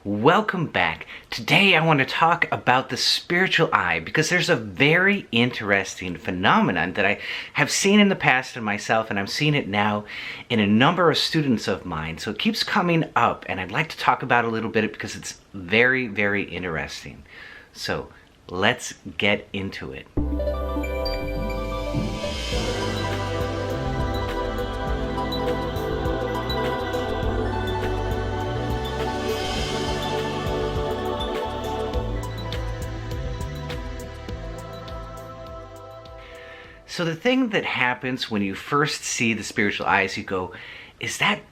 Welcome back. Today I want to talk about the spiritual eye because there's a very interesting phenomenon that I have seen in the past in myself, and I'm seeing it now in a number of students of mine. So it keeps coming up, and I'd like to talk about it a little bit because it's very, very interesting. So let's get into it. So the thing that happens when you first see the spiritual eyes, you go, is that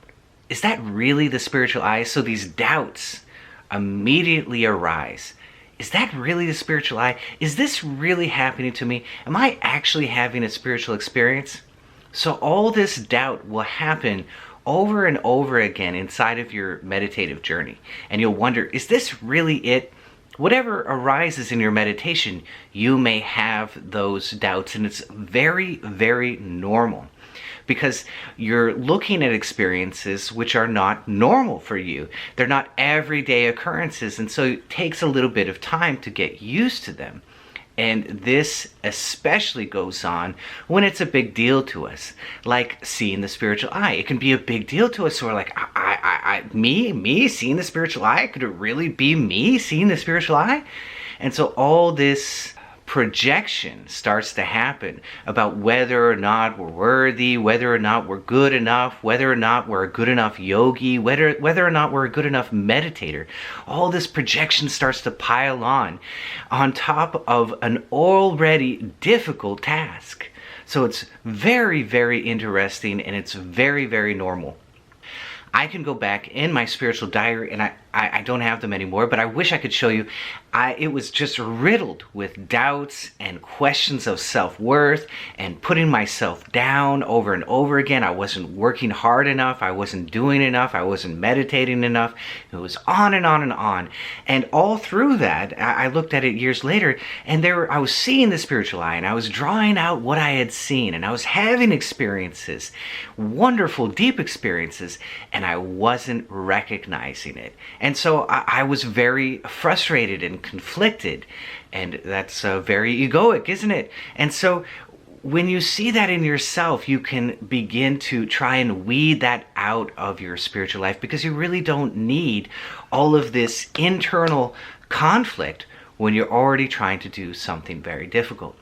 really the spiritual eye? So these doubts immediately arise. Is that really the spiritual eye? Is this really happening to me? Am I actually having a spiritual experience? So all this doubt will happen over and over again inside of your meditative journey. And you'll wonder, is this really it? Whatever arises in your meditation, you may have those doubts, and it's very, very normal because you're looking at experiences which are not normal for you. They're not everyday occurrences, and so it takes a little bit of time to get used to them. And this especially goes on when it's a big deal to us, like seeing the spiritual eye. It can be a big deal to us. So we're like, me seeing the spiritual eye? Could it really be me seeing the spiritual eye? And so all this projection starts to happen about whether or not we're worthy, whether or not we're good enough, whether or not we're a good enough yogi, whether or not we're a good enough meditator. All this projection starts to pile on top of an already difficult task. So it's very, very interesting, and it's very, very normal. I can go back in my spiritual diary, and I don't have them anymore, but I wish I could show you. It was just riddled with doubts and questions of self-worth and putting myself down over and over again. I wasn't working hard enough. I wasn't doing enough. I wasn't meditating enough. It was on and on and on. And all through that, I looked at it years later, and I was seeing the spiritual eye, and I was drawing out what I had seen, and I was having experiences, wonderful, deep experiences, and I wasn't recognizing it. And so I was very frustrated and conflicted, and that's very egoic, isn't it? And so when you see that in yourself, you can begin to try and weed that out of your spiritual life, because you really don't need all of this internal conflict when you're already trying to do something very difficult.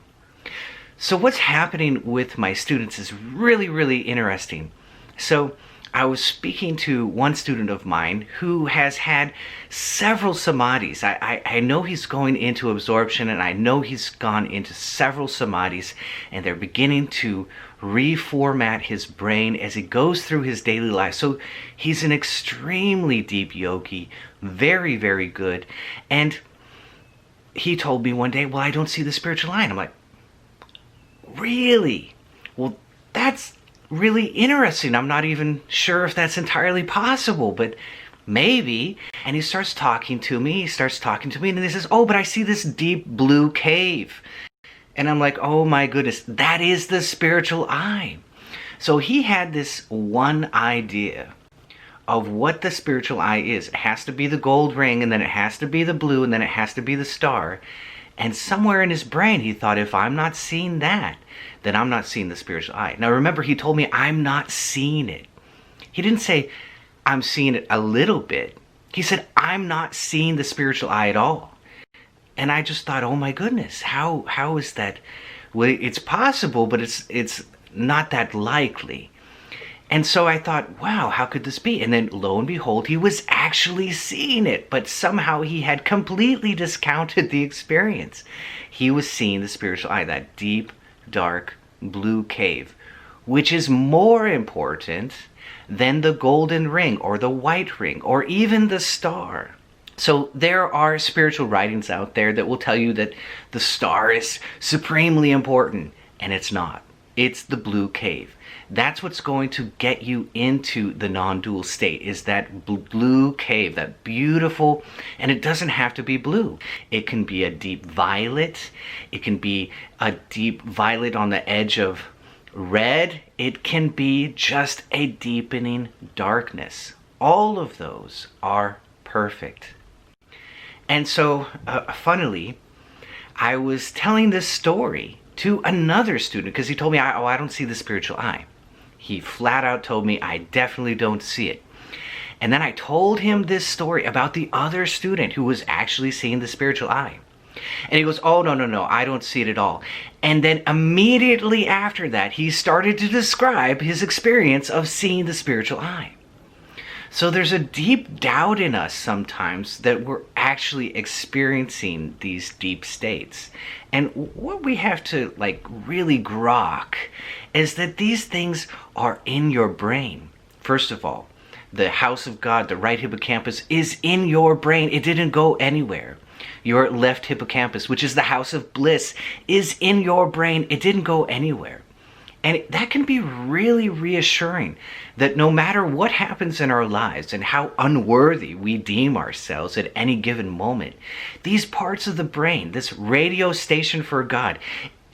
So what's happening with my students is really, really interesting. So I was speaking to one student of mine who has had several samadhis. I know he's going into absorption, and I know he's gone into several samadhis, and they're beginning to reformat his brain as he goes through his daily life. So he's an extremely deep yogi, very, very good. And he told me one day, well, I don't see the spiritual eye. And I'm like, really? Well, that's really interesting. I'm not even sure if that's entirely possible, but maybe. And he starts talking to me, and he says, oh, but I see this deep blue cave. And I'm like, oh my goodness, that is the spiritual eye. So he had this one idea of what the spiritual eye is. It has to be the gold ring, and then it has to be the blue, and then it has to be the star. And somewhere in his brain, he thought, if I'm not seeing that, then I'm not seeing the spiritual eye. Now remember, he told me I'm not seeing it. He didn't say, I'm seeing it a little bit. He said, I'm not seeing the spiritual eye at all. And I just thought, oh my goodness, how is that? Well, it's possible, but it's not that likely. And so I thought, wow, how could this be? And then lo and behold, he was actually seeing it, but somehow he had completely discounted the experience. He was seeing the spiritual eye, that deep, dark, blue cave, which is more important than the golden ring or the white ring or even the star. So there are spiritual writings out there that will tell you that the star is supremely important, and it's not. It's the blue cave. That's what's going to get you into the non-dual state, is that blue cave, that beautiful, and it doesn't have to be blue. It can be a deep violet. It can be a deep violet on the edge of red. It can be just a deepening darkness. All of those are perfect. And so, funnily, I was telling this story to another student because he told me, I don't see the spiritual eye. He flat out told me, I definitely don't see it. And then I told him this story about the other student who was actually seeing the spiritual eye. And he goes, oh, no, I don't see it at all. And then immediately after that, he started to describe his experience of seeing the spiritual eye. So there's a deep doubt in us sometimes that we're actually experiencing these deep states. And what we have to really grok is that these things are in your brain. First of all, the house of God, the right hippocampus, is in your brain. It didn't go anywhere. Your left hippocampus, which is the house of bliss, is in your brain. It didn't go anywhere. And that can be really reassuring that no matter what happens in our lives and how unworthy we deem ourselves at any given moment, these parts of the brain, this radio station for God,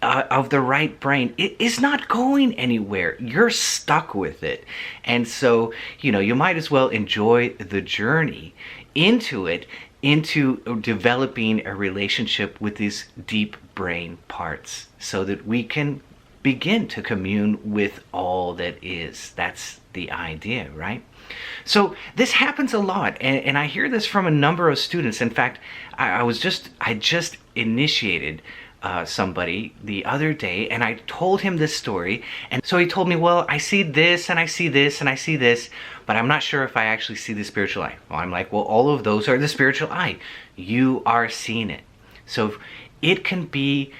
of the right brain, it is not going anywhere. You're stuck with it. And so, you might as well enjoy the journey into it, into developing a relationship with these deep brain parts so that we can begin to commune with all that is. That's the idea, right? So this happens a lot, and I hear this from a number of students. In fact, I just initiated somebody the other day, and I told him this story, and so he told me, well, I see this, and I see this, and I see this, but I'm not sure if I actually see the spiritual eye. Well, I'm like, well, all of those are the spiritual eye. You are seeing it. So it can be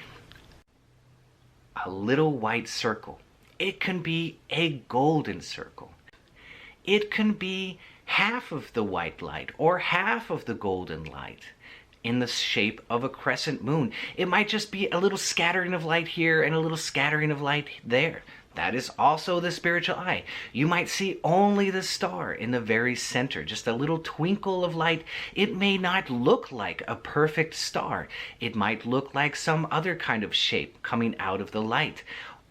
a little white circle. It can be a golden circle. It can be half of the white light or half of the golden light in the shape of a crescent moon. It might just be a little scattering of light here and a little scattering of light there. That is also the spiritual eye. You might see only the star in the very center, just a little twinkle of light. It may not look like a perfect star. It might look like some other kind of shape coming out of the light.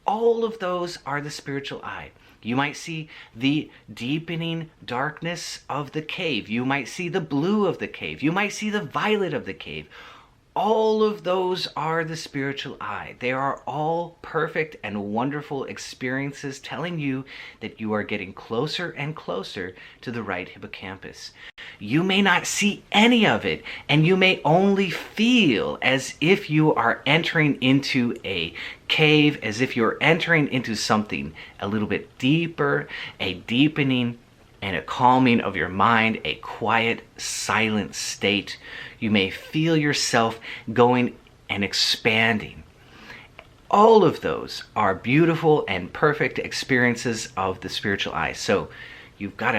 All of those are the spiritual eye. You might see the deepening darkness of the cave. You might see the blue of the cave. You might see the violet of the cave. All of those are the spiritual eye. They are all perfect and wonderful experiences telling you that you are getting closer and closer to the right hippocampus. You may not see any of it, and you may only feel as if you are entering into a cave, as if you're entering into something a little bit deeper, a deepening and a calming of your mind, a quiet, silent state. You may feel yourself going and expanding. All of those are beautiful and perfect experiences of the spiritual eye. So you've got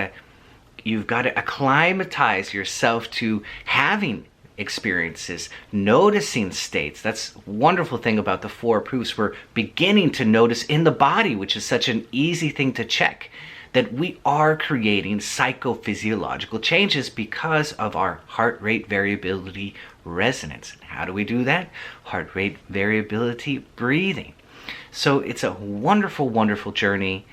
to acclimatize yourself to having experiences, noticing states. That's a wonderful thing about the 4 proofs. We're beginning to notice in the body, which is such an easy thing to check, that we are creating psychophysiological changes because of our heart rate variability resonance. How do we do that? Heart rate variability breathing. So it's a wonderful, wonderful journey.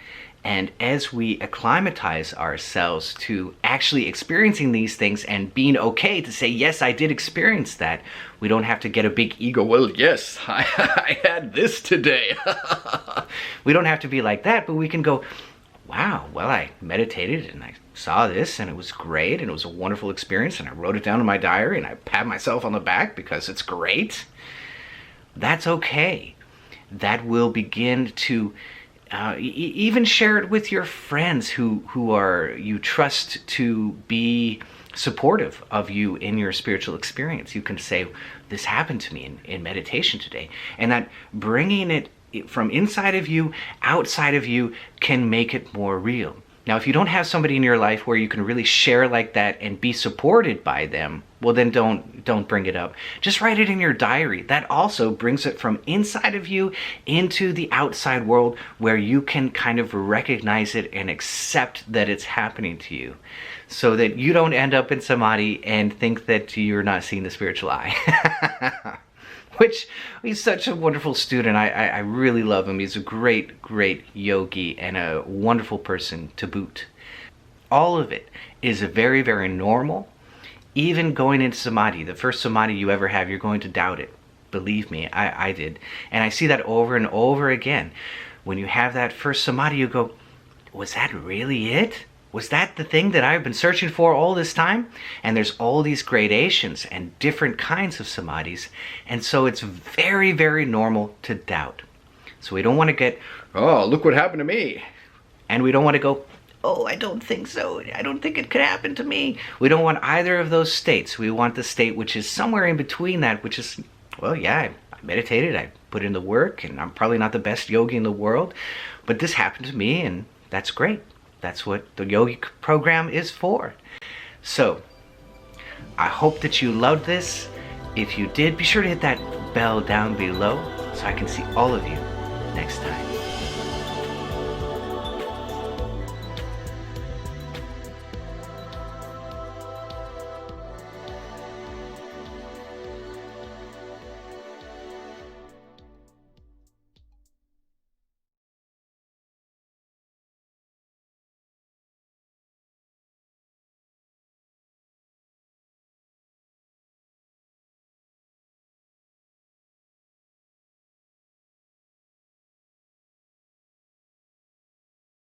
And as we acclimatize ourselves to actually experiencing these things and being okay to say, yes, I did experience that, we don't have to get a big ego, well, yes, I had this today. We don't have to be like that, but we can go, wow, well, I meditated and I saw this and it was great and it was a wonderful experience and I wrote it down in my diary and I pat myself on the back because it's great. That's okay. That will begin to even share it with your friends who you trust to be supportive of you in your spiritual experience. You can say, this happened to me in meditation today. And that bringing it from inside of you, outside of you, can make it more real. Now, if you don't have somebody in your life where you can really share like that and be supported by them, well, then don't bring it up. Just write it in your diary. That also brings it from inside of you into the outside world where you can kind of recognize it and accept that it's happening to you, so that you don't end up in samadhi and think that you're not seeing the spiritual eye. Which, he's such a wonderful student. I really love him. He's a great, great yogi and a wonderful person to boot. All of it is very, very normal. Even going into samadhi, the first samadhi you ever have, you're going to doubt it. Believe me, I did. And I see that over and over again. When you have that first samadhi, you go, was that really it? Was that the thing that I've been searching for all this time? And there's all these gradations and different kinds of samadhis. And so it's very, very normal to doubt. So we don't want to get, oh, look what happened to me. And we don't want to go, oh, I don't think so. I don't think it could happen to me. We don't want either of those states. We want the state which is somewhere in between that, which is, well, yeah, I meditated, I put in the work, and I'm probably not the best yogi in the world, but this happened to me, and that's great. That's what the yogic program is for. So, I hope that you loved this. If you did, be sure to hit that bell down below so I can see all of you next time.